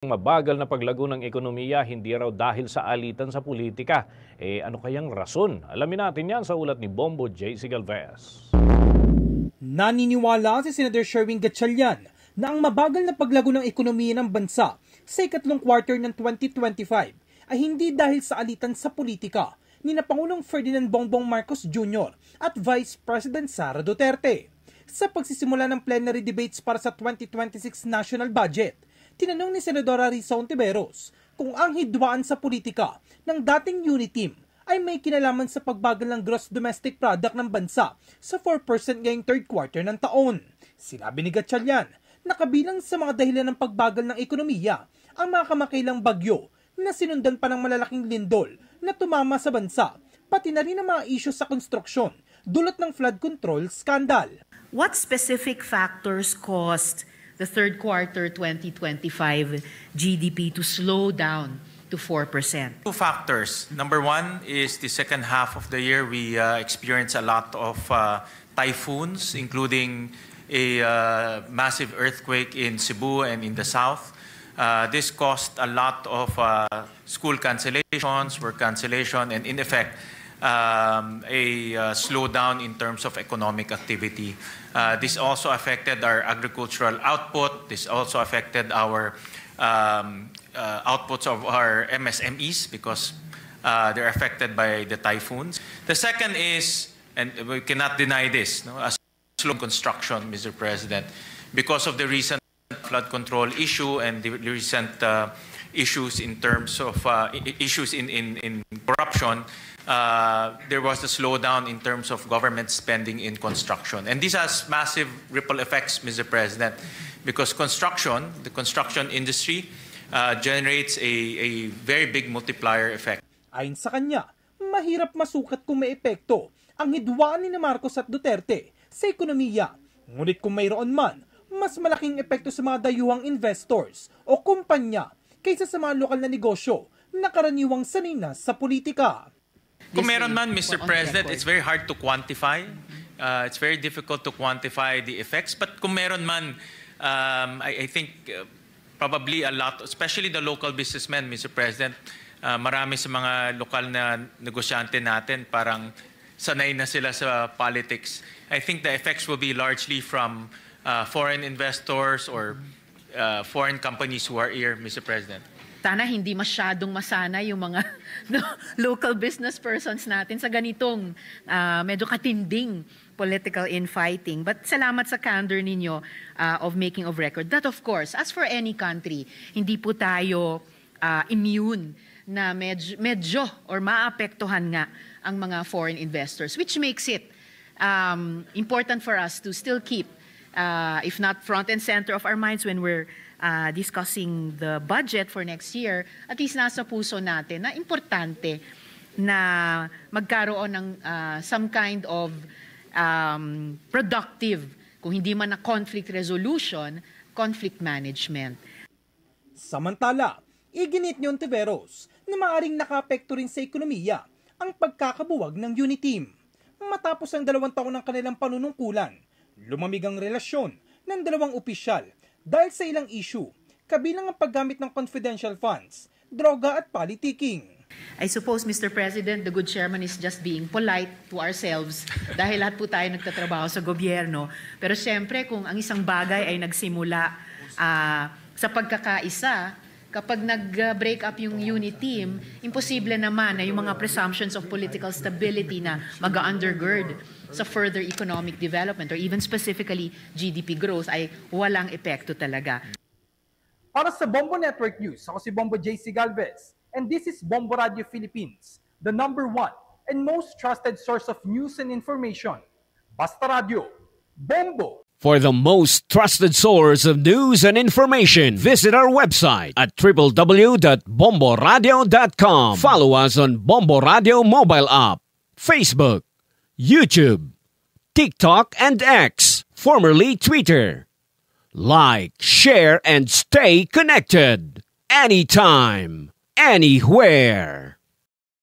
Mabagal na paglago ng ekonomiya hindi raw dahil sa alitan sa politika. Ano kayang rason? Alamin natin yan sa ulat ni Bombo J. Galvez. Naniniwala si Senator Sherwin Gatchalian na ang mabagal na paglago ng ekonomiya ng bansa sa ikatlong quarter ng 2025 ay hindi dahil sa alitan sa politika ni na Pangulong Ferdinand Bongbong Marcos Jr. at Vice President Sara Duterte. Sa pagsisimula ng plenary debates para sa 2026 national budget, tinanong ni Senadora Risa Hontiveros kung ang hidwaan sa politika ng dating UNITEAM ay may kinalaman sa pagbagal ng gross domestic product ng bansa sa 4% ngayong third quarter ng taon. Sinabi ni Gatchalian na kabilang sa mga dahilan ng pagbagal ng ekonomiya ang mga kamakailang bagyo na sinundan pa ng malalaking lindol na tumama sa bansa, pati na rin ang mga isyu sa konstruksyon dulot ng flood control scandal. What specific factors caused the third quarter 2025 GDP to slow down to 4%? Two factors. Number one is the second half of the year we experienced a lot of typhoons, including a massive earthquake in Cebu and in the south. This caused a lot of school cancellations, work cancellation, and in effect, a slowdown in terms of economic activity. This also affected our agricultural output. This also affected our outputs of our MSMEs because they're affected by the typhoons. The second is, and we cannot deny this, a slow construction, Mr. President, because of the recent flood control issue and the recent issues in terms of issues in corruption. There was a slowdown in terms of government spending in construction. And this has massive ripple effects, Mr. President, because the construction industry generates a very big multiplier effect. Ayon sa kanya, mahirap masukat kung may epekto ang hidwaan ni Marcos at Duterte sa ekonomiya. Ngunit kung mayroon man, mas malaking epekto sa mga dayuhang investors o kumpanya kaysa sa mga lokal na negosyo na karaniwang sanay na sa politika. Kung meron man, Mr. President, it's very hard to quantify. It's very difficult to quantify the effects. But kung meron man, I think probably a lot, especially the local businessmen, Mr. President, marami sa mga lokal na negosyante natin parang sanay na sila sa politics. I think the effects will be largely from foreign investors or foreign companies who are here, Mr. President. Sana hindi masyadong masana yung mga local business persons natin sa ganitong medyo katinding political infighting. But salamat sa candor ninyo of making of record. That of course, as for any country, hindi po tayo immune na medyo or maapektuhan nga ang mga foreign investors, which makes it important for us to still keep, if not front and center of our minds when we're discussing the budget for next year, at least nasa puso natin na importante na magkaroon ng some kind of productive, kung hindi man na conflict resolution, conflict management. Samantala, iginit ni Hontiveros na maaaring nakaapekto rin sa ekonomiya ang pagkakabuwag ng UNITEAM. Matapos ang 2 taon ng kanilang panunungkulan, lumamig ang relasyon ng dalawang opisyal dahil sa ilang issue, kabilang ang paggamit ng confidential funds, droga at politicking. I suppose, Mr. President, the good chairman is just being polite to ourselves dahil lahat po tayo nagtatrabaho sa gobyerno. Pero siyempre, kung ang isang bagay ay nagsimula sa pagkakaisa, kapag nag-break up yung UNITEAM, imposible naman na yung mga presumptions of political stability na mag-undergird sa further economic development or even specifically GDP growth ay walang epekto talaga. Para sa Bombo Network News, ako si Bombo J. Galvez, and this is Bombo Radio Philippines, the #1 and most trusted source of news and information. Basta Radio, Bombo! For the most trusted source of news and information, visit our website at www.bomboradio.com. Follow us on Bombo Radio mobile app, Facebook, YouTube, TikTok, and X, formerly Twitter. Like, share, and stay connected. Anytime, anywhere.